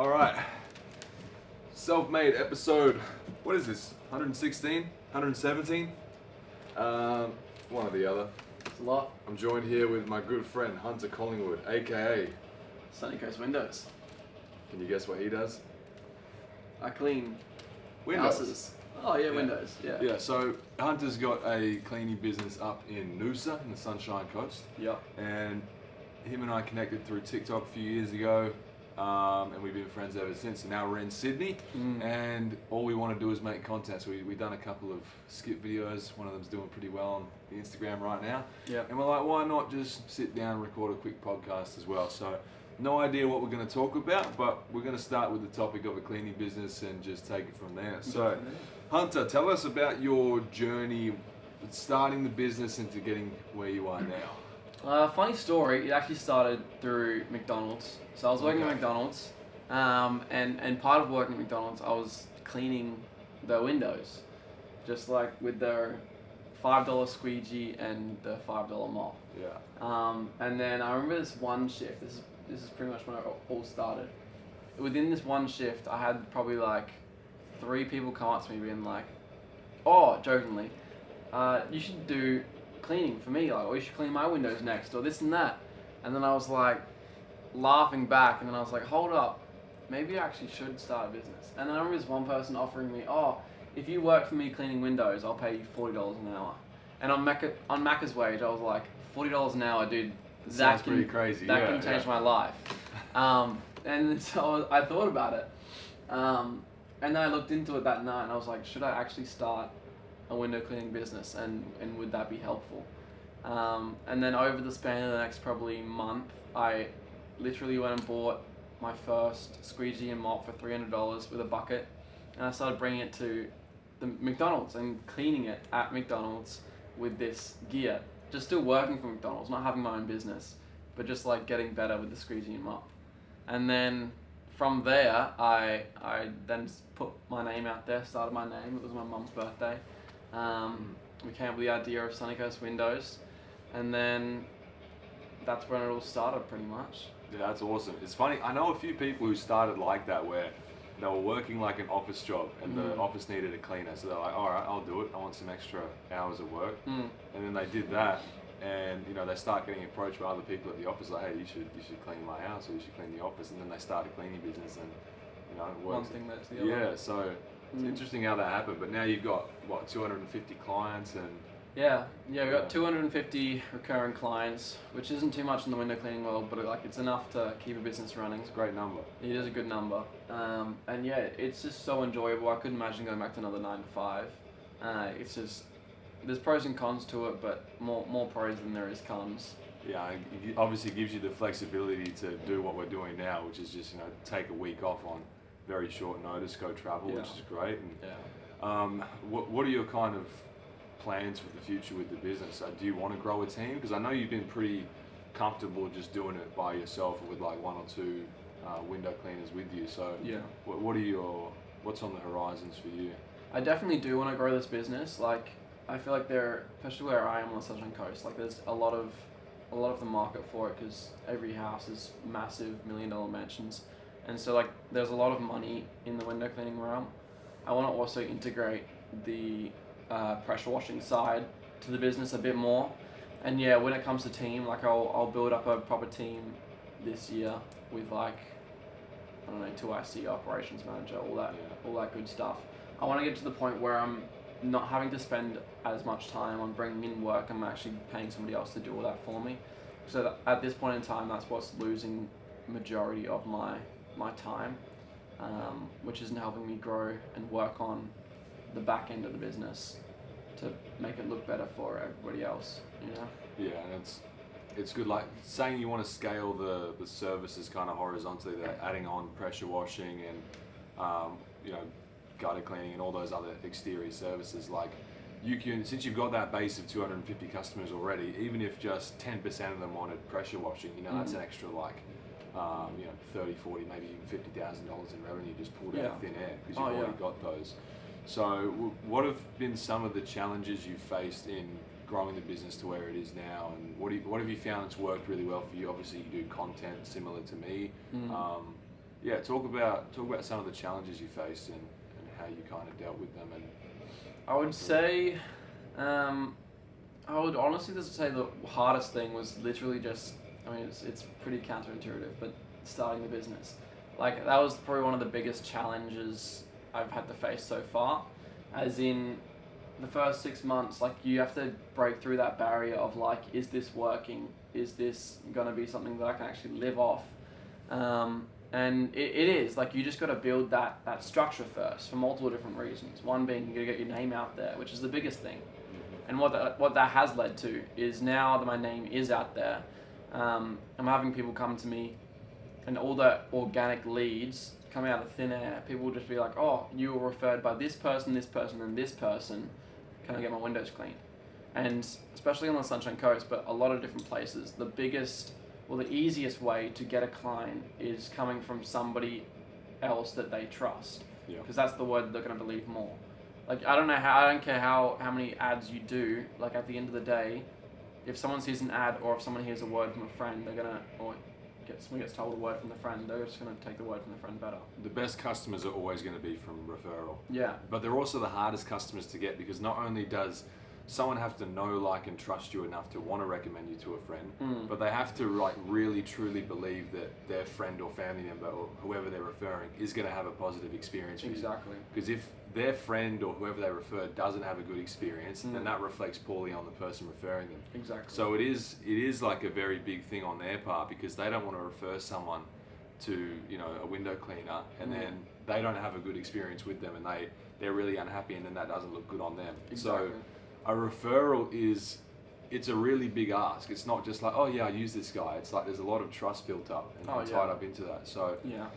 All right. Self-made episode. What is this? 116? 117? One or the other. It's a lot. I'm joined here with my good friend Hunter Collingwood, aka. Sunny Coast Windows. Can you guess what he does? I clean Windows. houses. Oh yeah, windows. Yeah. Yeah. So Hunter's got a cleaning business up in Noosa, in the Sunshine Coast. Yep. And him and I connected through TikTok a few years ago, and we've been friends ever since. And now we're in Sydney, and all we want to do is make content. So we've done a couple of skip videos. One of them's doing pretty well on the Instagram right now. Yep. And we're like, why not just sit down and record a quick podcast as well? So no idea what we're going to talk about, but we're going to start with the topic of a cleaning business and just take it from there. So Hunter, tell us about your journey starting the business into getting where you are now. Funny story. It actually started through McDonald's. So I was working at McDonald's, and part of working at McDonald's, I was cleaning the windows, just like with the $5 squeegee and the $5 mop. Yeah. And then I remember this one shift. This is pretty much when it all started. Within this one shift, I had probably like 3 people come up to me being like, "Oh, jokingly, you should do cleaning for me, like, or you should clean my windows next, or this and that." And then I was like, laughing back, and then I was like, hold up, maybe I actually should start a business. And then I remember this one person offering me, "Oh, if you work for me cleaning windows, I'll pay you $40 an hour." And on Macca's wage, I was like, $40 an hour, dude. Sounds pretty crazy. That can change my life. And so I thought about it. And then I looked into it that night, and I was like, should I actually start a window cleaning business, and would that be helpful? And then over the span of the next probably month, I literally went and bought my first squeegee and mop for $300 with a bucket, and I started bringing it to the McDonald's and cleaning it at McDonald's with this gear. Just still working for McDonald's, not having my own business, but just like getting better with the squeegee and mop. And then from there, I then put my name out there, started my name. It was my mum's birthday. We came up with the idea of Sunny Coast Windows, and then that's when it all started pretty much. Yeah, that's awesome. It's funny, I know a few people who started like that, where they were working like an office job and the office needed a cleaner, so they're like, alright, I'll do it, I want some extra hours of work. And then they did that, and they start getting approached by other people at the office like, hey, you should clean my house, or you should clean the office, and then they start a cleaning business, and it works. One thing led to the other. Yeah, so it's interesting how that happened, but now you've got, 250 clients, and Yeah, we got 250 recurring clients, which isn't too much in the window cleaning world, but it's enough to keep a business running. it's a great number. It is a good number. And yeah, it's just so enjoyable. I couldn't imagine going back to another 9 to 5. It's just, there's pros and cons to it, but more pros than there is cons. Yeah, it obviously gives you the flexibility to do what we're doing now, which is just, take a week off on very short notice, go travel, which is great. And what are your kind of plans for the future with the business? Do you want to grow a team? Because I know you've been pretty comfortable just doing it by yourself or with like 1 or 2 window cleaners with you. So what's on the horizons for you? I definitely do want to grow this business. Like, I feel like especially where I am on the Sunshine Coast, like there's a lot of the market for it, because every house is massive $1 million mansions, and so like there's a lot of money in the window cleaning realm. I want to also integrate the pressure washing side to the business a bit more, and when it comes to team, like I'll build up a proper team this year with like, I don't know, 2 IC, operations manager, all that good stuff. I want to get to the point where I'm not having to spend as much time on bringing in work. I'm actually paying somebody else to do all that for me. So at this point in time, that's what's losing majority of my time, which isn't helping me grow and work on the back end of the business to make it look better for everybody else. Yeah, and it's good. Like saying you want to scale the services kind of horizontally, that adding on pressure washing and gutter cleaning and all those other exterior services. Like you can, since you've got that base of 250 customers already, even if just 10% of them wanted pressure washing, that's an extra like 30, 40, maybe even $50,000 in revenue just pulled out of thin air, because you've already got those. So what have been some of the challenges you've faced in growing the business to where it is now, and what have you found that's worked really well for you? Obviously you do content similar to me. Yeah, talk about some of the challenges you faced and how you kind of dealt with them. And I would say, I would honestly just say the hardest thing was literally just, I mean, it's pretty counterintuitive, but starting the business. Like, that was probably one of the biggest challenges I've had to face so far. As in, the first 6 months, like, you have to break through that barrier of, like, is this working? Is this going to be something that I can actually live off? And it is, like, you just got to build that structure first for multiple different reasons. One being, you got to get your name out there, which is the biggest thing. And what that has led to is now that my name is out there, I'm having people come to me, and all the organic leads coming out of thin air. People will just be like, oh, you were referred by this person, and this person. Can I get my windows cleaned? And especially on the Sunshine Coast, but a lot of different places, the easiest way to get a client is coming from somebody else that they trust. Yeah. Because that's the word they're going to believe more. Like, I don't care how many ads you do, like, at the end of the day, if someone sees an ad or if someone hears a word from a friend, someone gets told a word from the friend, they're just going to take the word from the friend better. The best customers are always going to be from referral. Yeah. But they're also the hardest customers to get, because not only does someone have to know, like, and trust you enough to want to recommend you to a friend, but they have to, like, really truly believe that their friend or family member or whoever they're referring is going to have a positive experience with Exactly. you. Because if their friend or whoever they refer doesn't have a good experience, then that reflects poorly on the person referring them. Exactly. So it is like a very big thing on their part, because they don't want to refer someone to, you know, a window cleaner, and then they don't have a good experience with them, and they're really unhappy, and then that doesn't look good on them. Exactly. So a referral it's a really big ask. It's not just like, oh yeah, I use this guy. It's like there's a lot of trust built up and tied up into that. So yeah.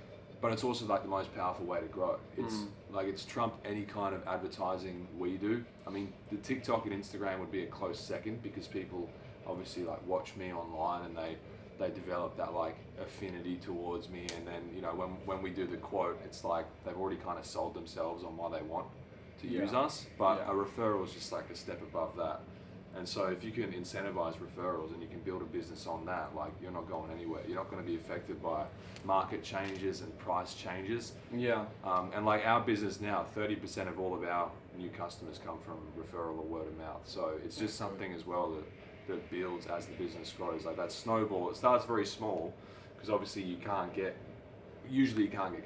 But it's also like the most powerful way to grow. It's like it's trumped any kind of advertising we do. I mean, the TikTok and Instagram would be a close second, because people obviously like watch me online and they develop that like affinity towards me, and then, you know, when we do the quote, it's like they've already kind of sold themselves on why they want to use us. But a referral is just like a step above that. And so if you can incentivize referrals and you can build a business on that, like, you're not going anywhere. You're not going to be affected by market changes and price changes. Yeah. And like our business now, 30% of all of our new customers come from referral or word of mouth. So it's just something as well that builds as the business grows. Like that snowball, it starts very small, because obviously you can't get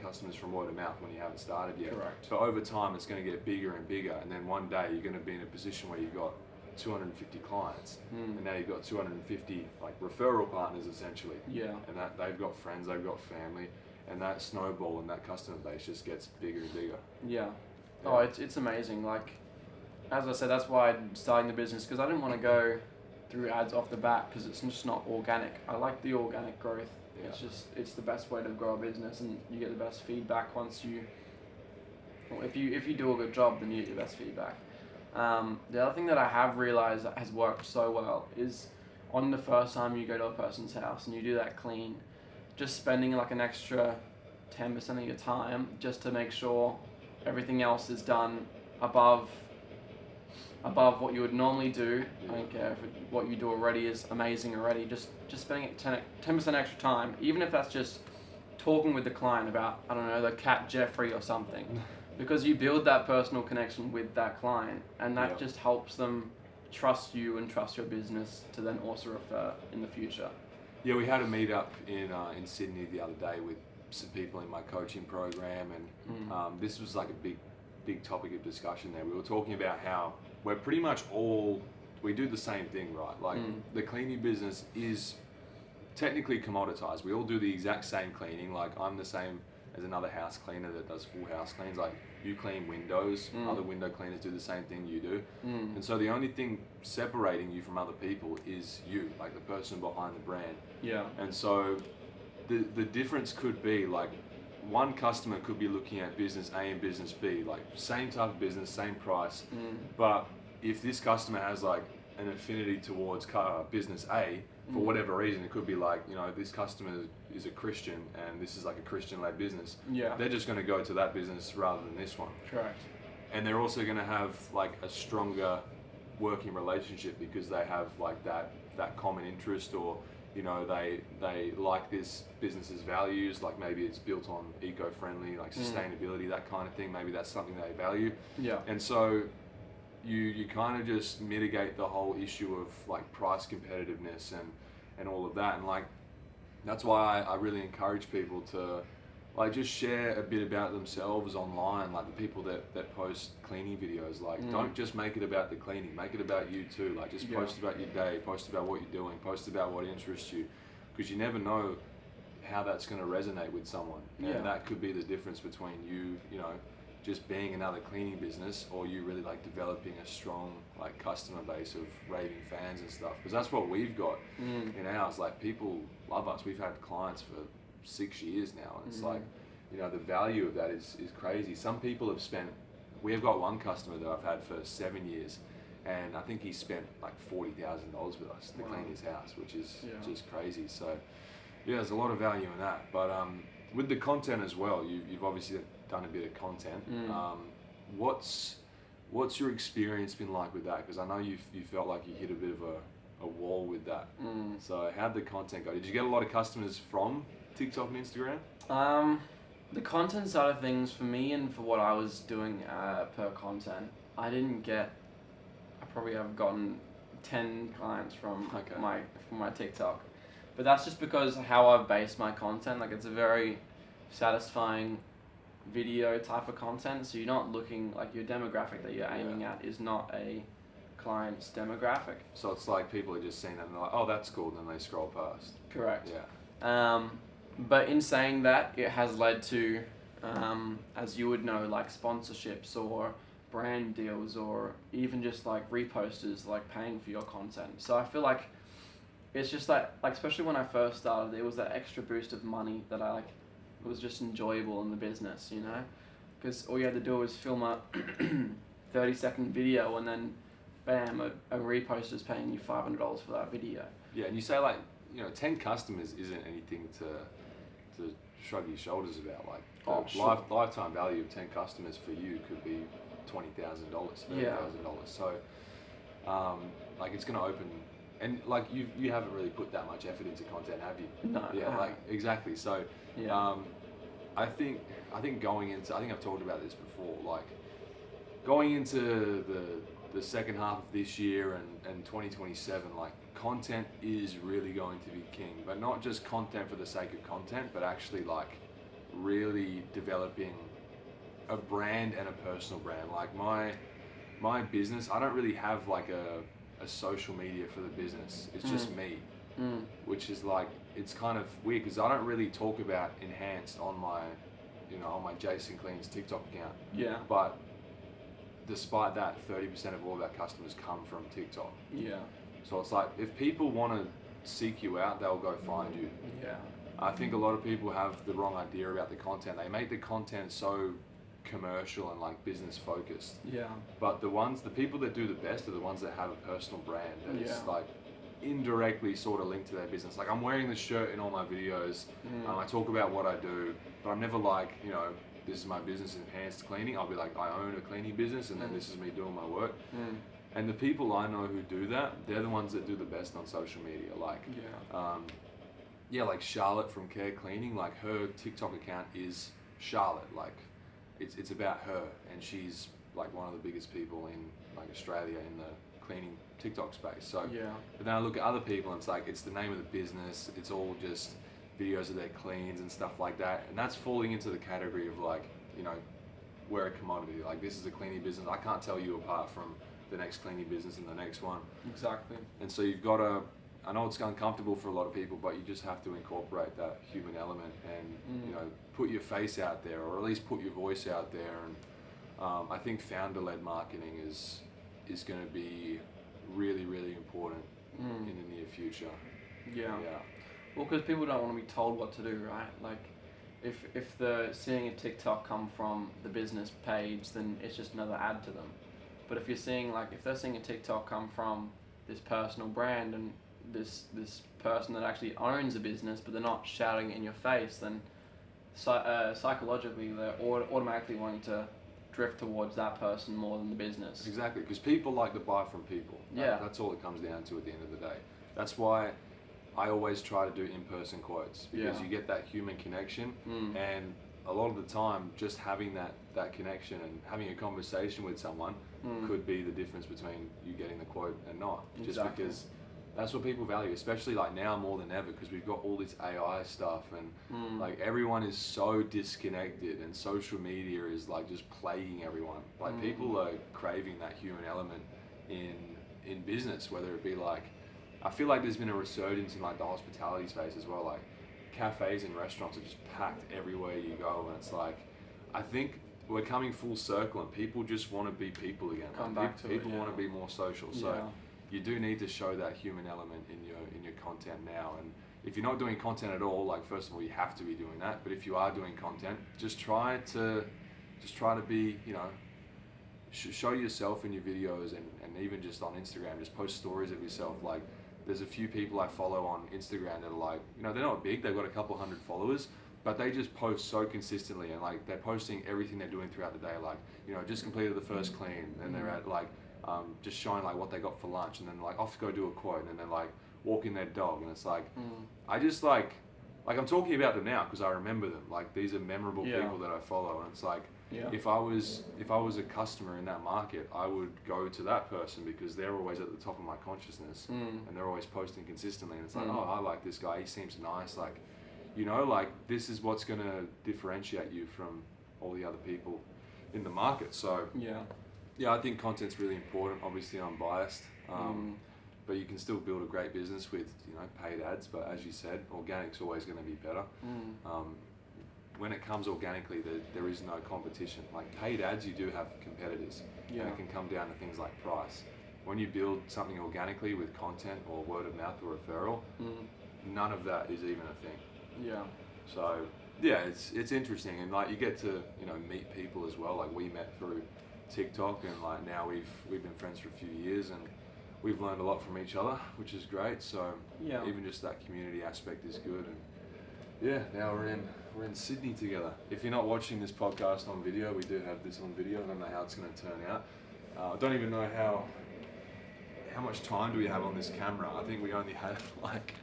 customers from word of mouth when you haven't started yet. Correct. So over time it's going to get bigger and bigger, and then one day you're going to be in a position where you've got 250 clients, and now you've got 250 like referral partners essentially. Yeah. And that they've got friends, they've got family, and that snowball and that customer base just gets bigger and bigger. Yeah. Oh, it's amazing. Like, as I said, that's why I'm starting the business, because I didn't want to go through ads off the bat, because it's just not organic. I like the organic growth. Yeah. It's the best way to grow a business, and you get the best feedback if you do a good job, then you get the best feedback. The other thing that I have realized that has worked so well is, on the first time you go to a person's house and you do that clean, just spending like an extra 10% of your time just to make sure everything else is done above what you would normally do. I don't care if what you do already is amazing already. Just spending 10% extra time, even if that's just talking with the client about, I don't know, the cat Jeffrey or something. Because you build that personal connection with that client, and that just helps them trust you and trust your business to then also refer in the future. Yeah, we had a meetup in Sydney the other day with some people in my coaching program, and this was like a big topic of discussion there. We were talking about how we're pretty much we do the same thing, right? Like the cleaning business is technically commoditized. We all do the exact same cleaning. Like, I'm the same as another house cleaner that does full house cleans. Like, you clean windows, other window cleaners do the same thing you do. And so the only thing separating you from other people is you, like the person behind the brand. Yeah. And so the difference could be like, one customer could be looking at business A and business B, like same type of business, same price. But if this customer has like an affinity towards business A, for whatever reason, it could be like, you know, this customer is a Christian and this is like a Christian-led business. Yeah. They're just going to go to that business rather than this one. Correct. And they're also going to have like a stronger working relationship, because they have like that common interest, or, you know, they like this business's values, like maybe it's built on eco-friendly, like sustainability, that kind of thing. Maybe that's something they value. Yeah. And so you kind of just mitigate the whole issue of like price competitiveness and all of that. And like, that's why I really encourage people to like just share a bit about themselves online, like the people that post cleaning videos. Like, don't just make it about the cleaning, make it about you too. Like, just post about your day, post about what you're doing, post about what interests you, because you never know how that's going to resonate with someone. And that could be the difference between you know, just being another cleaning business, or you really like developing a strong like customer base of raving fans and stuff. Because that's what we've got in ours. Like, people love us. We've had clients for 6 years now, and it's like, you know, the value of that is crazy. Some people have spent, we have got one customer that I've had for 7 years, and I think he spent like $40,000 with us to clean his house, which is just crazy. So yeah, there's a lot of value in that. But with the content as well, you've obviously done a bit of content. What's your experience been like with that? Because I know you felt like you hit a bit of a wall with that. So how'd the content go? Did you get a lot of customers from TikTok and Instagram? The content side of things, for me and for what I was doing per content, I probably have gotten 10 clients from my TikTok. But that's just because how I've based my content. Like, it's a very satisfying video type of content, so you're not looking, like, your demographic that you're aiming at is not a client's demographic. So it's like people are just seeing that and they're like, oh, that's cool, and then they scroll past. Correct. Yeah. But in saying that, it has led to, as you would know, like sponsorships or brand deals, or even just like reposters, like paying for your content. So I feel like it's just like especially when I first started, it was that extra boost of money that I like. It was just enjoyable in the business, you know, because all you had to do was film a 30-second video, and then bam, a reposter's paying you $500 for that video. Yeah, and you say, like, you know, 10 customers isn't anything to shrug your shoulders about. Like, lifetime value of 10 customers for you could be $20,000, $30,000. So, like, it's going to open, and like you haven't really put that much effort into content, have you? No. Yeah, like exactly. So, I think going into, I think I've talked about this before. Like, going into the second half of this year and 2027, like, content is really going to be king, but not just content for the sake of content, but actually like really developing a brand and a personal brand. Like my business, I don't really have like a social media for the business. It's just me, which is like, it's kind of weird because I don't really talk about Enhanced on my Jason Clean's TikTok account. Yeah. But despite that, 30% of all of our customers come from TikTok. Yeah. So it's like, if people want to seek you out, they'll go find you. Yeah. I think a lot of people have the wrong idea about the content. They make the content so commercial and like business focused. Yeah. But the people that do the best are the ones that have a personal brand that is like indirectly sort of linked to their business. Like, I'm wearing this shirt in all my videos. I talk about what I do, but I'm never like, you know, this is my business, Enhanced Cleaning. I'll be like, I own a cleaning business, and then this is me doing my work. And the people I know who do that, they're the ones that do the best on social media. Like, like Charlotte from Care Cleaning, like, her TikTok account is Charlotte. Like, it's about her, and she's like one of the biggest people in like Australia in the cleaning TikTok space. So, but then I look at other people, and it's like, it's the name of the business. It's all just videos of their cleans and stuff like that, and that's falling into the category of like, you know, we're a commodity. Like, this is a cleaning business. I can't tell you apart from the next cleaning business and the next one. Exactly. And so you've got to, I know it's uncomfortable for a lot of people, but you just have to incorporate that human element and, you know, put your face out there, or at least put your voice out there. And I think founder-led marketing is going to be really, really important in the near future. Yeah. Well, because people don't want to be told what to do, right? Like, if they're seeing a TikTok come from the business page, then it's just another ad to them. But if you're seeing, like, if they're seeing a TikTok come from this personal brand and this person that actually owns a business, but they're not shouting it in your face, then psychologically they're automatically wanting to drift towards that person more than the business. Exactly, because people like to buy from people. That's all it comes down to at the end of the day. That's why I always try to do in-person quotes because you get that human connection, and a lot of the time, just having that connection and having a conversation with someone could be the difference between you getting the quote and not. Just Exactly. because that's what people value, especially like now more than ever, because we've got all this AI stuff and like everyone is so disconnected, and social media is like just plaguing everyone. Like people are craving that human element in business, whether it be like, I feel like there's been a resurgence in like the hospitality space as well. Like cafes and restaurants are just packed everywhere you go, and it's like, I think we're coming full circle, and people just want to be people again. Come like, back to people it, want to be more social. So Yeah. you do need to show that human element in your content now. And if you're not doing content at all, like first of all, you have to be doing that. But if you are doing content, just try to be, you know, show yourself in your videos, and even just on Instagram, just post stories of yourself. Like there's a few people I follow on Instagram that are like, you know, they're not big, they've got a couple hundred followers, but they just post so consistently, and like they're posting everything they're doing throughout the day. Like, you know, just completed the first clean, and they're at like just showing like what they got for lunch, and then like off to go do a quote, and then like walking their dog. And it's like, I just like I'm talking about them now because I remember them. Like these are memorable people that I follow, and it's like, if I was a customer in that market, I would go to that person because they're always at the top of my consciousness, and they're always posting consistently. And it's like, oh, I like this guy. He seems nice. Like, you know, like this is what's gonna differentiate you from all the other people in the market. So yeah, I think content's really important. Obviously, I'm biased, but you can still build a great business with, you know, paid ads. But as you said, organic's always going to be better. When it comes organically, there is no competition. Like paid ads, you do have competitors, and it can come down to things like price. When you build something organically with content or word of mouth or referral, none of that is even a thing. Yeah. So yeah, it's interesting, and like you get to, you know, meet people as well. Like we met through TikTok, and like now we've been friends for a few years, and we've learned a lot from each other, which is great. So even just that community aspect is good. And yeah, now we're in Sydney together. If you're not watching this podcast on video, we do have this on video. I don't know how it's going to turn out. I don't even know how much time do we have on this camera. I think we only have like,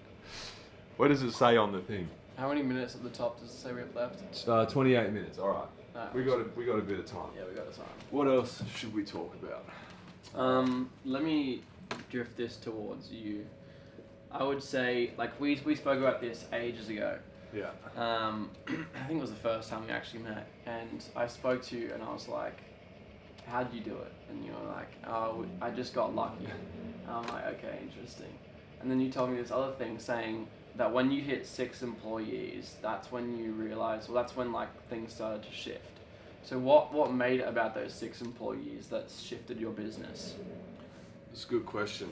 what does it say on the thing? How many minutes at the top does it say we have left? 28 minutes. All right. We got a bit of time. Yeah, we got the time. What else should we talk about? Let me drift this towards you. I would say, like we spoke about this ages ago. Yeah. I think it was the first time we actually met, and I spoke to you, and I was like, "How'd you do it?" And you were like, "Oh, I just got lucky." And I'm like, "Okay, interesting." And then you told me this other thing, saying that when you hit 6 employees, that's when you realize, well, that's when like things started to shift. So what made it about those 6 employees that shifted your business? It's a good question.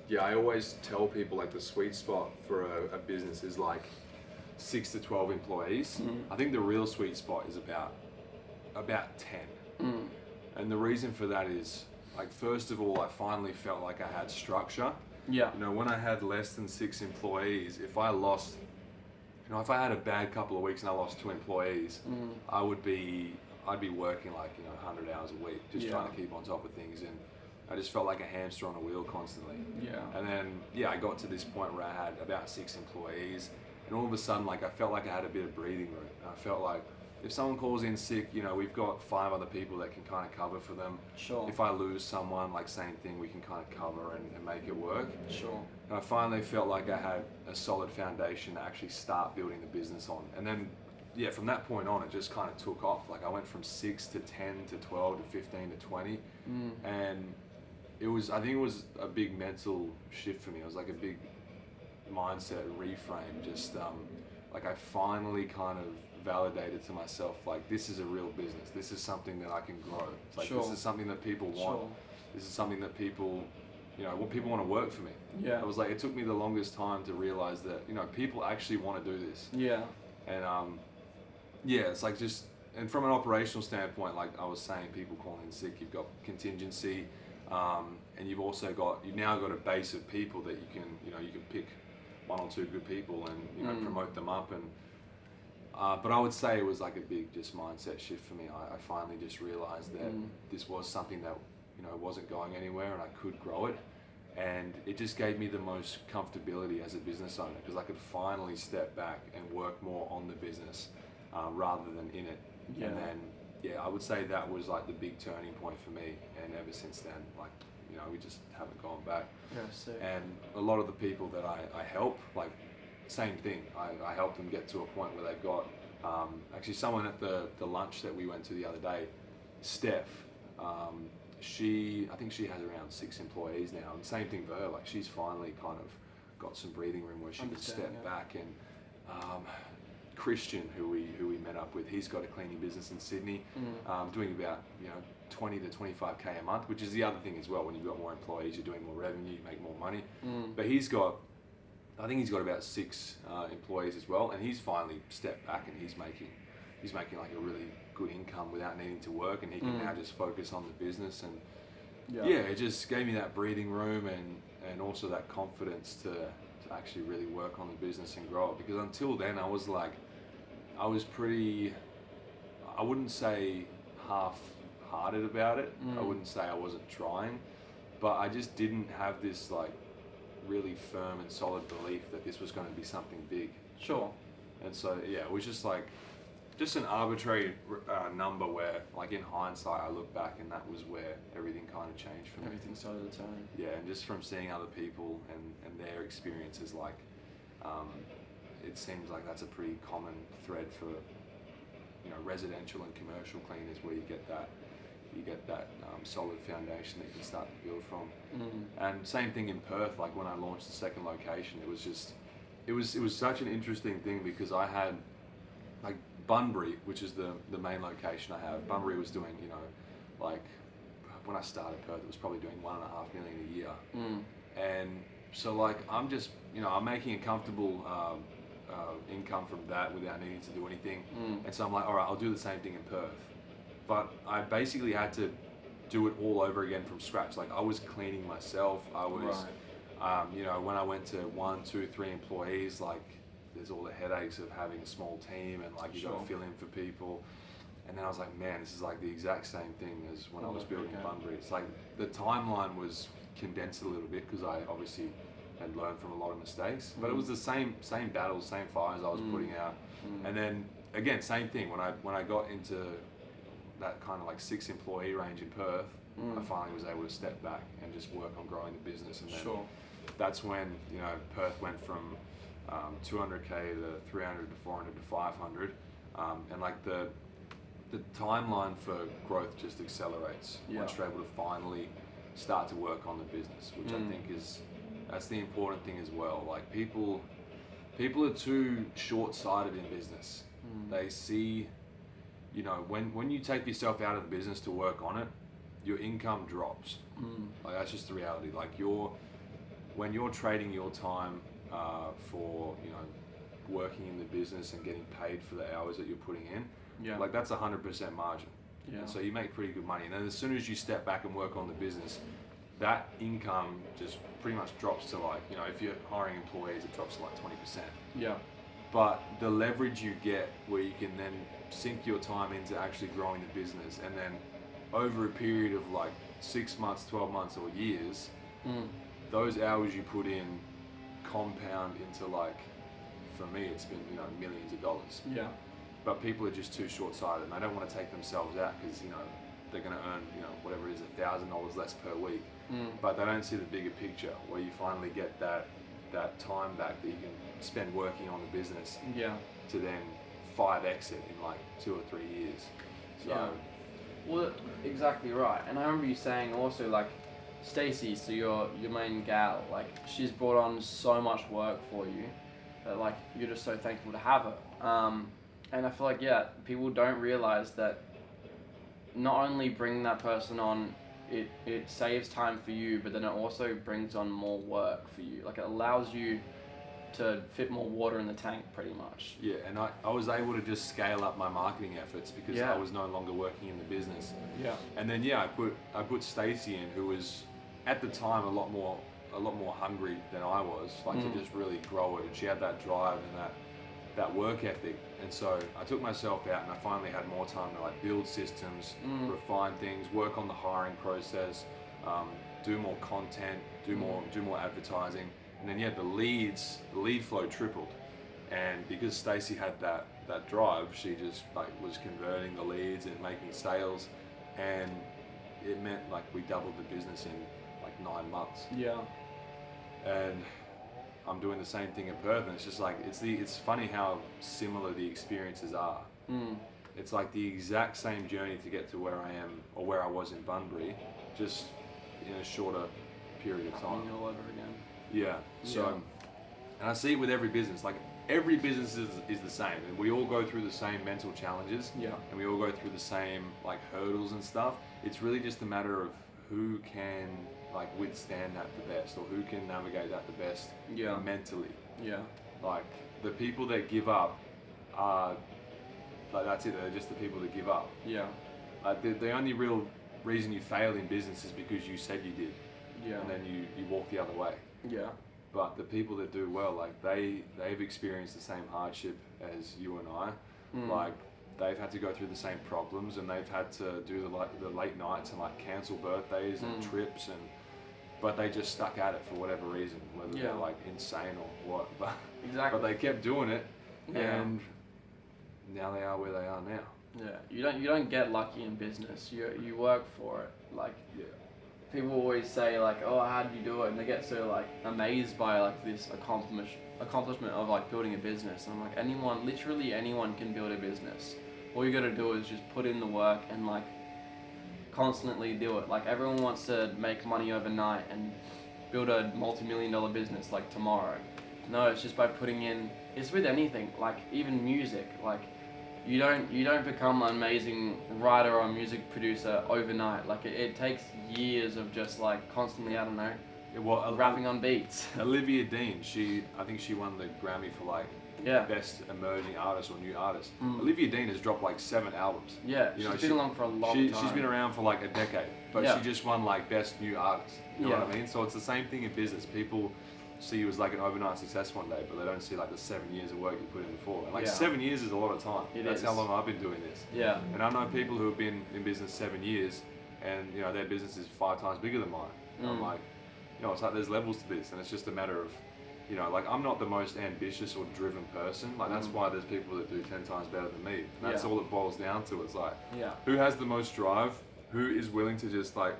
Yeah, I always tell people like the sweet spot for a business is like 6 to 12 employees. I think the real sweet spot is about 10. And the reason for that is, like, first of all, I finally felt like I had structure. Yeah. You know, when I had less than 6 employees, if I had a bad couple of weeks and I lost 2 employees, I'd be working like, you know, 100 hours a week, just trying to keep on top of things, and I just felt like a hamster on a wheel constantly. Yeah. And then, I got to this point where I had about 6 employees, and all of a sudden, like, I felt like I had a bit of breathing room. I felt like if someone calls in sick, you know, we've got 5 other people that can kind of cover for them. Sure. If I lose someone, like, same thing, we can kind of cover and make it work. Sure. And I finally felt like I had a solid foundation to actually start building the business on. And then, from that point on, it just kind of took off. Like, I went from 6 to 10 to 12 to 15 to 20. And I think it was a big mental shift for me. It was like a big mindset reframe. Just like I finally kind of validated to myself, like, this is a real business. This is something that I can grow. It's like, this is something that people want. This is something that people, you know, what people want to work for me. Yeah. It was like, it took me the longest time to realize that, you know, people actually want to do this. Yeah. And it's like just, and from an operational standpoint, like I was saying, people calling in sick, you've got contingency, and you've now got a base of people that you can pick 1 or 2 good people and, you know, promote them up. And but I would say it was like a big just mindset shift for me. I finally just realized that this was something that, you know, wasn't going anywhere, and I could grow it. and it just gave me the most comfortability as a business owner because I could finally step back and work more on the business rather than in it. Yeah. And then, yeah, I would say that was like the big turning point for me. And ever since then, like, you know, we just haven't gone back. Yeah, sick. And a lot of the people that I help, like, same thing. I help them get to a point where they've got, actually someone at the lunch that we went to the other day, Steph, I think she has around 6 employees now. And same thing for her, like she's finally kind of got some breathing room where she can step back. And Christian, who we met up with, he's got a cleaning business in Sydney, doing about 20 to 25k a month, which is the other thing as well. When you've got more employees, you're doing more revenue, you make more money. But I think he's got about 6 employees as well, and he's finally stepped back and he's making like a really good income without needing to work, and he can now just focus on the business. And it just gave me that breathing room and also that confidence to actually really work on the business and grow it. Because until then, I was pretty, I wouldn't say half-hearted about it. I wouldn't say I wasn't trying, but I just didn't have this like really firm and solid belief that this was going to be something big. Sure. And so it was just like an arbitrary number where, like, in hindsight, I look back and that was where everything kind of changed for me. Everything started to turn. Yeah, and just from seeing other people and their experiences, like, it seems like that's a pretty common thread for, residential and commercial cleaners, where you get that solid foundation that you can start to build from. And same thing in Perth. Like when I launched the second location, it was such an interesting thing because I had like Bunbury, which is the main location I have. Bunbury was doing, like when I started Perth, it was probably doing $1.5 million a year. And so like I'm just, I'm making a comfortable income from that without needing to do anything. And so I'm like, all right, I'll do the same thing in Perth. But I basically had to do it all over again from scratch. Like I was cleaning myself. I was, when I went to 1, 2, 3 employees, like there's all the headaches of having a small team and like you got to fill in for people. And then I was like, man, this is like the exact same thing as when I was building Bunbury. It's like the timeline was condensed a little bit because I obviously had learned from a lot of mistakes, but it was the same battles, same fires I was putting out. And then again, same thing when I got into that kind of like 6 employee range in Perth, I finally was able to step back and just work on growing the business. And then that's when Perth went from 200k to 300 to 400 to 500, and like the timeline for growth just accelerates once you're able to finally start to work on the business, which I think that's the important thing as well. Like people are too short-sighted in business. They see, when you take yourself out of the business to work on it, your income drops. Like that's just the reality. Like when you're trading your time for working in the business and getting paid for the hours that you're putting in, like that's 100% margin. And so you make pretty good money. And then as soon as you step back and work on the business, that income just pretty much drops to like, if you're hiring employees, it drops to like 20%. But the leverage you get where you can then sink your time into actually growing the business, and then over a period of like 6 months, 12 months or years, those hours you put in compound into like, for me, it's been, millions of dollars. But people are just too short-sighted and they don't want to take themselves out because, they're going to earn, whatever it is, $1,000 less per week. But they don't see the bigger picture where you finally get that time back that you can spend working on the business to then 5x it in like 2 or 3 years. So, well, exactly right. And I remember you saying also like Stacey, so your main gal, like she's brought on so much work for you that like you're just so thankful to have her. And I feel like people don't realize that not only bringing that person on, it saves time for you, but then it also brings on more work for you. Like it allows you to fit more water in the tank pretty much. Yeah, and I was able to just scale up my marketing efforts because I was no longer working in the business. And then I put Stacey in, who was at the time a lot more hungry than I was, like to just really grow it. And she had that drive and that work ethic. And so I took myself out and I finally had more time to like build systems, refine things, work on the hiring process, do more content, do more advertising, and then the lead flow tripled. And because Stacey had that drive, she just like was converting the leads and making sales, and it meant like we doubled the business in like 9 months. Yeah. And I'm doing the same thing in Perth, and it's just like it's funny how similar the experiences are. It's like the exact same journey to get to where I am or where I was in Bunbury, just in a shorter period of time. All over again. Yeah. So, and I see it with every business. Like every business is the same, and we all go through the same mental challenges. Yeah. And we all go through the same like hurdles and stuff. It's really just a matter of who can like withstand that the best, or who can navigate that the best mentally. Yeah. Like the people that give up are like, that's it, they're just the people that give up. Yeah. Like the only real reason you failed in business is because you said you did. Yeah. And then you walk the other way. Yeah. But the people that do well, like they've experienced the same hardship as you and I. Like they've had to go through the same problems, and they've had to do the late nights and like cancel birthdays and trips, but they just stuck at it for whatever reason, whether they're like insane or what. But exactly. But they kept doing it, and now they are where they are now. Yeah. You don't get lucky in business. You work for it. Like people always say like, oh, how did you do it? And they get so like amazed by like this accomplishment of like building a business. And I'm like, literally anyone can build a business. All you gotta do is just put in the work and like constantly do it. Like everyone wants to make money overnight and build a multi-million-dollar business like tomorrow. No, it's just by putting in. It's with anything, like even music. Like you don't become an amazing writer or music producer overnight. Like it takes years of just like constantly, I don't know, rapping on beats. Olivia Dean, I think she won the Grammy for like best emerging artist or new artist. Olivia Dean has dropped like 7 albums. Yeah, she's been along for a long time. She's been around for like a decade, but she just won like best new artist. You know what I mean? So it's the same thing in business. People see you as like an overnight success one day, but they don't see like the 7 years of work you put in before. And like 7 years is a lot of time. That's how long I've been doing this. Yeah. And I know people who have been in business 7 years, and you know their business is 5 times bigger than mine. And I'm like, you know, it's like there's levels to this, and it's just a matter of, you know, like I'm not the most ambitious or driven person. Like that's why there's people that do 10 times better than me. And that's all it boils down to. It's like, who has the most drive? Who is willing to just like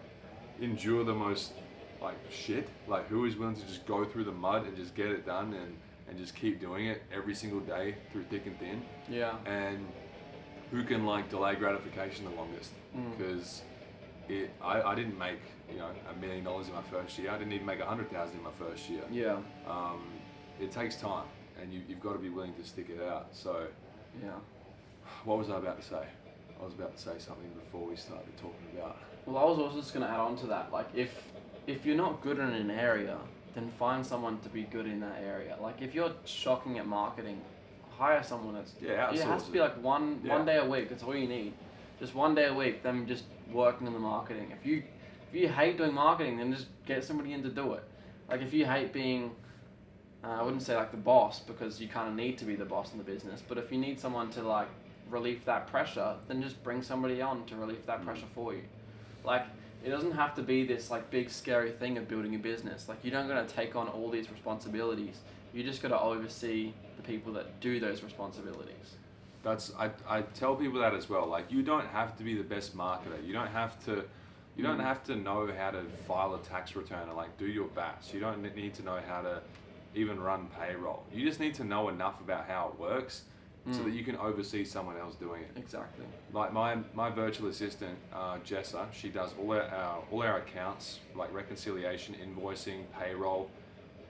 endure the most like shit? Like who is willing to just go through the mud and just get it done and just keep doing it every single day through thick and thin? Yeah. And who can like delay gratification the longest? Because I didn't make, you know, $1 million in my first year. I didn't even make 100,000 in my first year. Yeah. It takes time, and you've got to be willing to stick it out. So, what was I about to say? I was about to say something before we started talking about. Well, I was also just gonna add on to that. Like, if you're not good in an area, then find someone to be good in that area. Like, if you're shocking at marketing, hire someone that's outsource it has to be like one day a week. That's all you need. Just 1 day a week. Them just working on the marketing. If you hate doing marketing, then just get somebody in to do it. Like if you hate being, I wouldn't say like the boss, because you kind of need to be the boss in the business. But if you need someone to like relieve that pressure, then just bring somebody on to relieve that pressure for you. Like it doesn't have to be this like big scary thing of building a business. Like you don't gotta take on all these responsibilities. You just gotta oversee the people that do those responsibilities. I tell people that as well. Like you don't have to be the best marketer. You don't have to know how to file a tax return and like do your BAS. You don't need to know how to even run payroll. You just need to know enough about how it works so that you can oversee someone else doing it. Exactly. Like my virtual assistant, Jessa, she does all our accounts, like reconciliation, invoicing, payroll.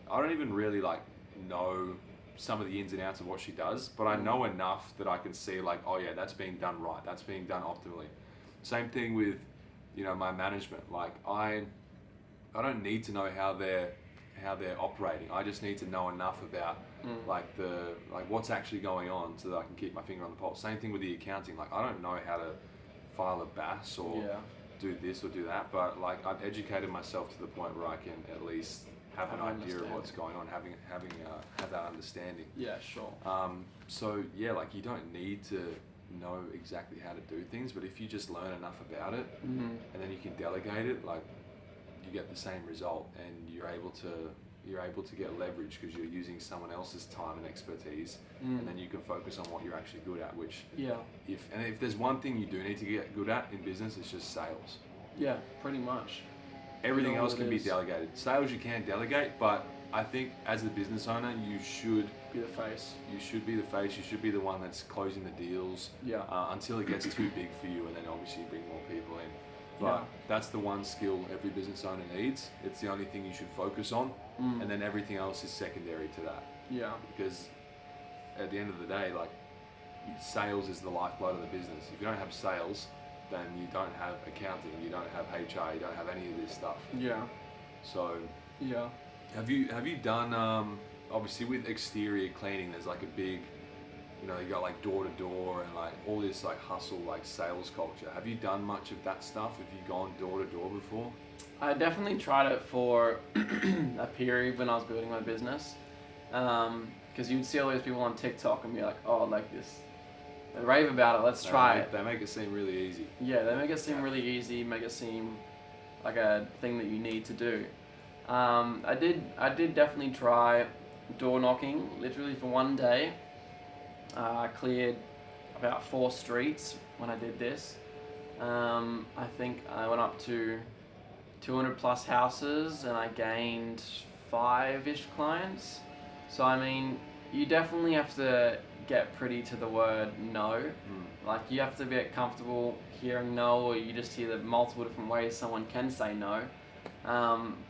I don't even really like know some of the ins and outs of what she does, but I know enough that I can see like, oh yeah, that's being done right, that's being done optimally. Same thing with, you know, my management. Like I don't need to know how they're operating. I just need to know enough about like what's actually going on so that I can keep my finger on the pulse. Same thing with the accounting. Like I don't know how to file a BAS or do this or do that, but like I've educated myself to the point where I can at least have an idea of what's going on, have that understanding. Yeah, sure. So yeah, like you don't need to know exactly how to do things, but if you just learn enough about it, and then you can delegate it, like you get the same result, and you're able to get leverage because you're using someone else's time and expertise, and then you can focus on what you're actually good at. Which if there's one thing you do need to get good at in business, it's just sales. Yeah, pretty much. Everything else can be delegated. Sales you can delegate, but I think as a business owner, you should be the face. You should be the face. You should be the one that's closing the deals. Until it gets too big for you, and then obviously you bring more people in. But that's the one skill every business owner needs. It's the only thing you should focus on, and then everything else is secondary to that. Yeah. Because at the end of the day, like, sales is the lifeblood of the business. If you don't have sales, then you don't have accounting, you don't have HR, you don't have any of this stuff. Yeah. So. Yeah. Have you done obviously with exterior cleaning? There's like a big, you got like door to door and like all this like hustle, like sales culture. Have you done much of that stuff? Have you gone door to door before? I definitely tried it for a period when I was building my business, because you'd see all those people on TikTok and be like, oh, like this, they rave about it. Let's try it. They make it seem really easy. Yeah, they make it seem really easy. Make it seem like a thing that you need to do. I did definitely try door knocking, literally for one day. I cleared about 4 streets when I did this. I think I went up to 200 plus houses and I gained 5-ish clients. So I mean, you definitely have to get pretty to the word no. Like, you have to get comfortable hearing no, or you just hear the multiple different ways someone can say no.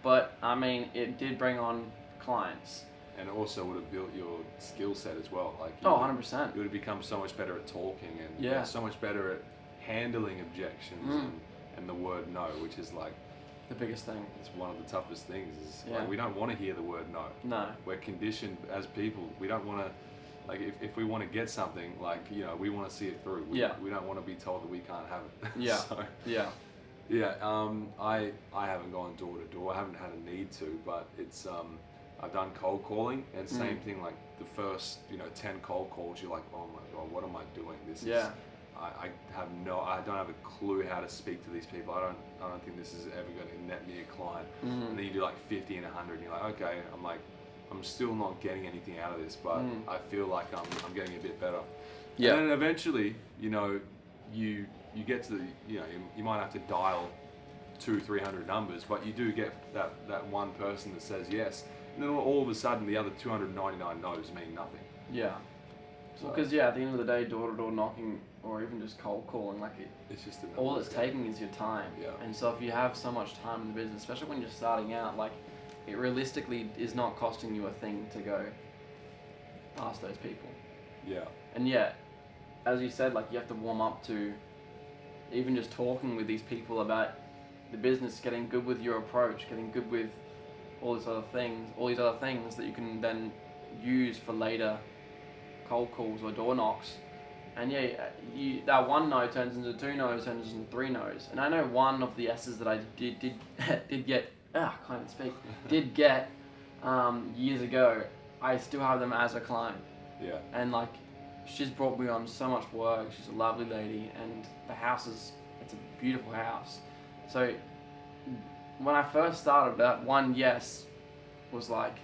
But I mean, it did bring on clients. And it also would have built your skill set as well. Like, 100%. You would have become so much better at talking and so much better at handling objections and the word no, which is like the biggest thing. It's one of the toughest things. Like, we don't want to hear the word no. No. We're conditioned as people. We don't want to, like, if we want to get something, like, we want to see it through. We don't want to be told that we can't have it. Yeah. So, yeah. I haven't gone door to door. I haven't had a need to, but it's I've done cold calling, and same thing. Like, the first 10 cold calls, you're like, oh my god, what am I doing? This is. I don't have a clue how to speak to these people. I don't think this is ever going to net me a client. And then you do like 50 and 100, and you're like, okay, I'm still not getting anything out of this, but I feel like I'm getting a bit better. Yeah. And then eventually, you get to the, you might have to dial 200-300 numbers, but you do get that one person that says yes, and then all of a sudden the other 299 no's mean nothing. Yeah. Because at the end of the day, door-to-door knocking, or even just cold calling, like, it's just all it's taking is your time. Yeah. And so if you have so much time in the business, especially when you're starting out, like, it realistically is not costing you a thing to go past those people. Yeah. And yet, as you said, like, you have to warm up to even just talking with these people about the business, getting good with your approach, getting good with all these other things that you can then use for later cold calls or door knocks. And that one no turns into 2 no's, turns into 3 no's. And I know one of the yeses that I did get, can't even speak, did get years ago, I still have them as a client. Yeah. And like, she's brought me on so much work. She's a lovely lady, and the house it's a beautiful house. So when I first started, that one yes was like,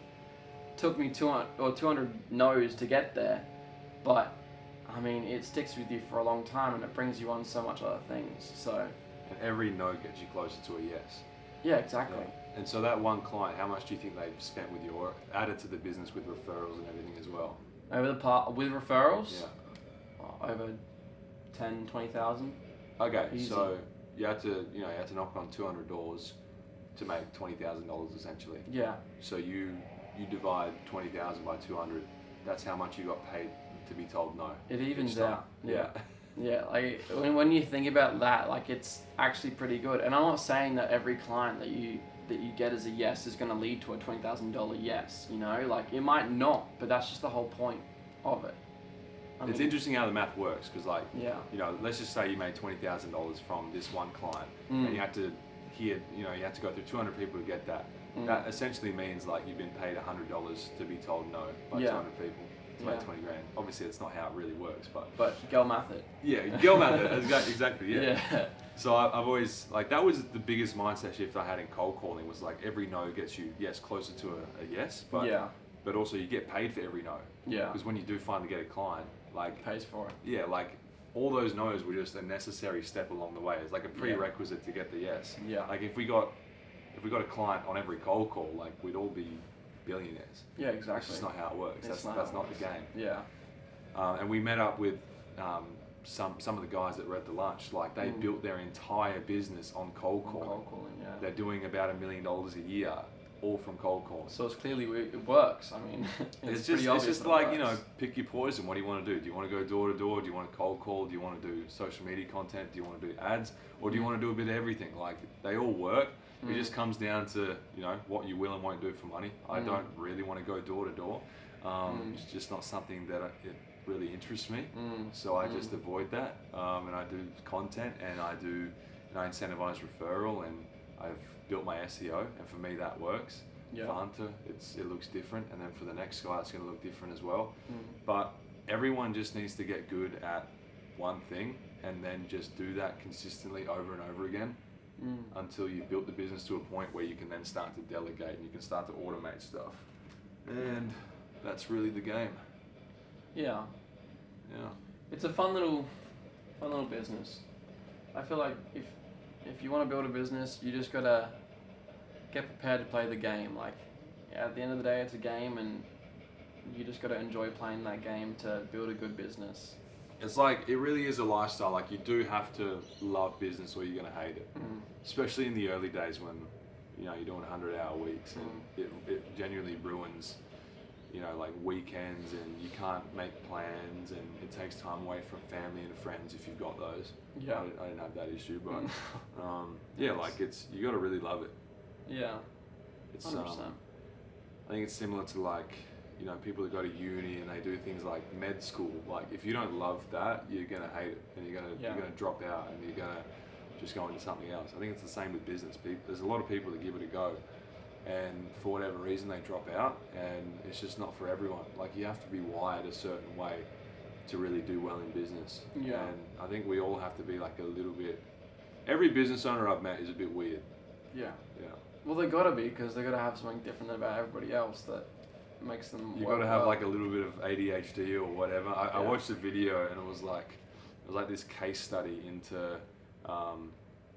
took me 200 no's to get there, but I mean, it sticks with you for a long time, and it brings you on so much other things. So, and every no gets you closer to a yes. Yeah, exactly. Yeah. And so that one client, how much do you think they've spent with you, or added to the business with referrals and everything as well? With referrals? Yeah. Over 10, 20,000. Okay, easy. So you had to knock on 200 doors to make $20,000 essentially. Yeah. So you divide 20,000 by 200. That's how much you got paid to be told no. It evens out. Yeah. Yeah, like when you think about that, like, it's actually pretty good. And I'm not saying that every client that you get as a yes is going to lead to a $20,000 yes. Like, it might not, but that's just the whole point of it. It's interesting how the math works, because like, yeah. Let's just say you made $20,000 from this one client, and you had to go through 200 people to get that. That essentially means like you've been paid $100 to be told no by 200 people to make 20 grand. Obviously, it's not how it really works, but girl math it. Yeah, girl math it. Exactly. Yeah. So I've always, like, that was the biggest mindset shift I had in cold calling, was like every no gets you, yes, closer to a yes, but Yeah. but also you get paid for every no. Yeah. Because when you do finally get a client, like, Pays for it. yeah, like all those no's were just a necessary step along the way. It's like a prerequisite to get the yes. Yeah. Like if we got a client on every cold call, like we'd all be billionaires. Yeah, exactly. That's just not how it works. That's not the game. Yeah. And we met up with some of the guys that were at the lunch. Like they built their entire business on cold calling. Cold calling, yeah. They're doing about $1 million a year, all from cold calling. So it's clearly it works. I mean, it's just like, you know, pick your poison. What do you want to do? Do you want to go door to door? Do you want to cold call? Do you want to do social media content? Do you want to do ads? Or do you want to do a bit of everything? Like they all work. It just comes down to, you know, what you will and won't do for money. I don't really want to go door to door. It's just not something that it really interests me. So I just avoid that. And I do content, and I incentivize referral, and I've built my SEO, and for me that works. Yeah. For Hunter, it looks different, and then for the next guy, it's going to look different as well. But everyone just needs to get good at one thing, and then just do that consistently over and over again until you built the business to a point where you can then start to delegate and you can start to automate stuff. And that's really the game. Yeah. Yeah. It's a fun little business. I feel like if you want to build a business, you just gotta get prepared to play the game. Like, at the end of the day, it's a game, and you just gotta enjoy playing that game to build a good business. It really is a lifestyle. Like, you do have to love business or you're gonna hate it. Especially in the early days when, you know, you're doing 100-hour weeks, and it genuinely ruins, you know, like weekends, and you can't make plans, and it takes time away from family and friends if you've got those. Yeah. I didn't have that issue, but yeah, like you got to really love it. Yeah. It's 100%. I think it's similar to, like, you know, people that go to uni and they do things like med school. Like, if you don't love that, you're gonna hate it, and you're gonna drop out, and you're gonna just go into something else. I think it's the same with business. There's a lot of people that give it a go, and for whatever reason they drop out, and it's just not for everyone. Like, you have to be wired a certain way to really do well in business. Yeah. And I think we all have to be like a little bit. Every business owner I've met is a bit weird. Yeah. Yeah. Well, they gotta be, because they gotta have something different about everybody else that makes them. You gotta have like a little bit of ADHD or whatever. I watched a video, and it was like this case study into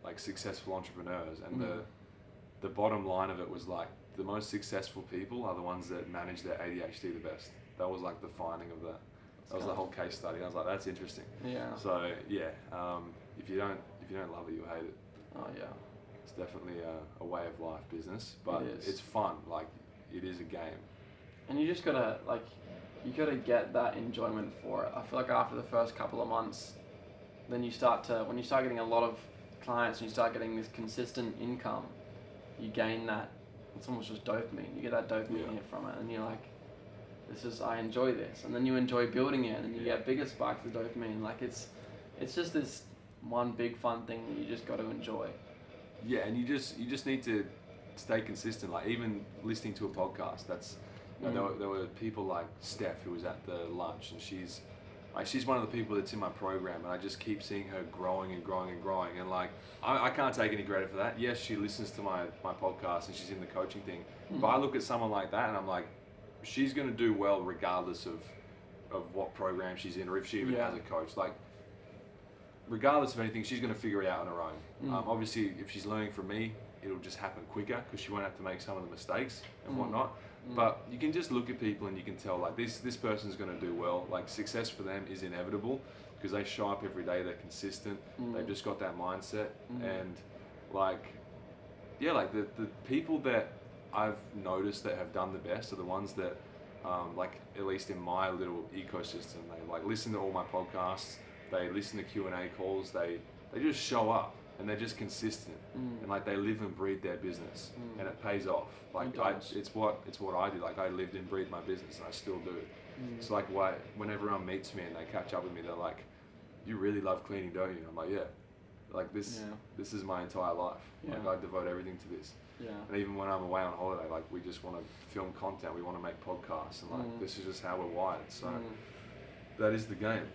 like successful entrepreneurs, and the bottom line of it was like the most successful people are the ones that manage their ADHD the best. That was like the finding of that. That was the whole case study. I was like, that's interesting. Yeah. So yeah, if you don't love it, you'll hate it. Oh yeah. It's definitely a way of life business, but it's fun. Like, it is a game. And you just gotta get that enjoyment for it. I feel like after the first couple of months, then when you start getting a lot of clients and you start getting this consistent income, you gain that. It's almost just dopamine. You get that dopamine hit from it, and you're like, I enjoy this, and then you enjoy building it, and you get bigger spikes of dopamine. Like, it's just this one big fun thing that you just got to enjoy. Yeah, and you just need to stay consistent. Like, even listening to a podcast, that's. You know, there were people like Steph, who was at the lunch, and she's one of the people that's in my program, and I just keep seeing her growing and growing and growing, and like I can't take any credit for that. Yes, she listens to my podcast and she's in the coaching thing, but I look at someone like that and I'm like, she's going to do well regardless of what program she's in, or if she even has a coach. Like, regardless of anything, she's going to figure it out on her own. Obviously, if she's learning from me, it'll just happen quicker because she won't have to make some of the mistakes and whatnot. But you can just look at people and you can tell, like, this person's going to do well. Like, success for them is inevitable because they show up every day, they're consistent, they've just got that mindset. And like, yeah, like the people that I've noticed that have done the best are the ones that, like, at least in my little ecosystem, they like listen to all my podcasts, they listen to Q&A calls, they just show up. And they're just consistent, and like they live and breathe their business, and it pays off. Like, it's what I do. Like, I lived and breathed my business, and I still do. It's like, when everyone meets me and they catch up with me, they're like, "You really love cleaning, don't you?" And I'm like, "Yeah." Like, this is my entire life. Yeah. Like, I devote everything to this. Yeah. And even when I'm away on holiday, like, we just want to film content, we want to make podcasts, and like this is just how we're wired. So that is the game.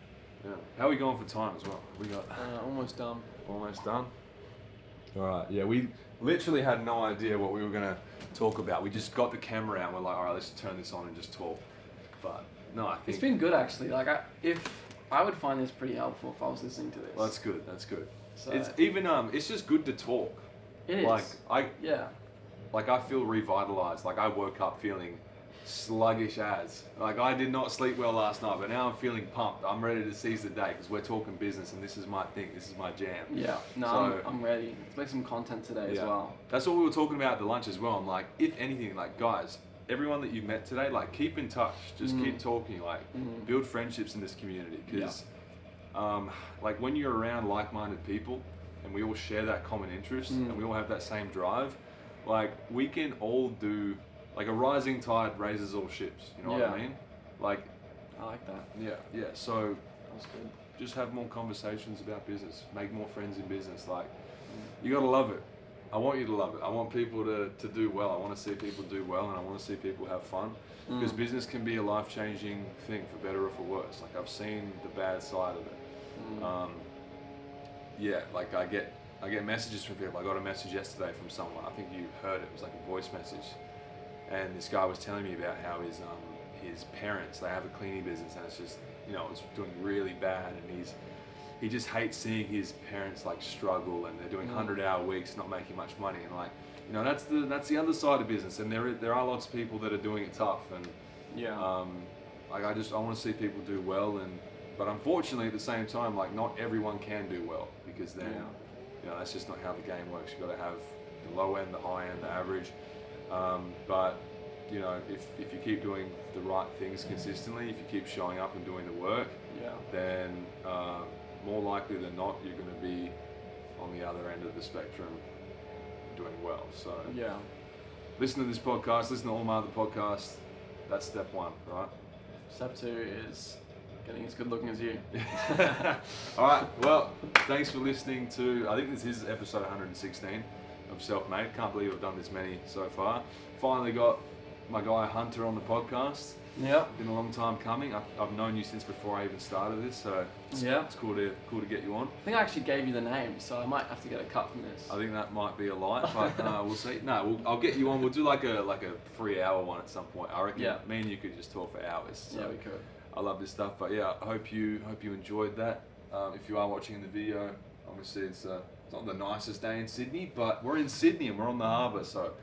Yeah. How are we going for time as well? We got Almost done. almost done. All right. Yeah, we literally had no idea what we were gonna talk about. We just got the camera out. And we're like, all right, let's turn this on and just talk. But no, I think It's been good actually. Like if I would find this pretty helpful if I was listening to this. well, that's good. That's good. So It's even it's just good to talk. it is. Like I feel revitalized. Like I woke up feeling sluggish as. Like I did not sleep well last night, but now I'm feeling pumped. I'm ready to seize the day because we're talking business and this is my thing. This is my jam. Yeah. No, So- I'm ready. Let's make some content today as well. That's what we were talking about at the lunch as well. I'm like, if anything, like guys, everyone that you met today, like keep in touch. Just keep talking. Like build friendships in this community because, like when you're around like-minded people and we all share that common interest and we all have that same drive, like we can all do. Like a rising tide raises all ships. You know what I mean? Like, I like that. yeah. So That's good. just have more conversations about business. Make more friends in business. Like, you gotta love it. I want you to love it. I want people to do well. I want to see people do well, and I want to see people have fun. Because business can be a life-changing thing, for better or for worse. Like I've seen the bad side of it. Like I get messages from people. I got a message yesterday from someone. I think you heard it. It was like a voice message, and this guy was telling me about how his parents, they have a cleaning business, and it's just it's doing really bad, and he just hates seeing his parents like struggle, and they're doing 100-hour weeks, not making much money, and that's the other side of business, and there are lots of people that are doing it tough, and like I want to see people do well, but unfortunately at the same time, like not everyone can do well, because then that's just not how the game works. You've got to have the low end, the high end, the average. But if you keep doing the right things consistently, if you keep showing up and doing the work, then more likely than not, you're going to be on the other end of the spectrum doing well. So listen to this podcast, listen to all my other podcasts. That's step one, right? Step 2 is getting as good looking as you. All right. Well, thanks for listening to. I think this is episode 116 of Self-Made. Can't believe I've done this many so far. Finally got my guy Hunter on the podcast. Yeah. Been a long time coming. I've known you since before I even started this, so it's cool to get you on. I think I actually gave you the name, so I might have to get a cut from this. I think that might be a lie, but we'll see. No, I'll get you on. We'll do like a 3-hour one at some point. I reckon me and you could just talk for hours. So we could. I love this stuff, but I hope you enjoyed that. If you are watching the video, obviously it's not the nicest day in Sydney, but we're in Sydney and we're on the harbour, so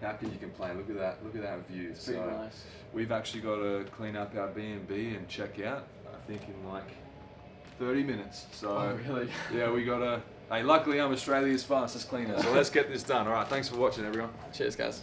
how can you complain? Look at that view. It's pretty nice. We've actually got to clean up our B&B and check out, I think in like 30 minutes. So Oh, really? yeah, we got to. Hey, luckily I'm Australia's fastest cleaner, so let's get this done. All right, thanks for watching, everyone. Cheers, guys.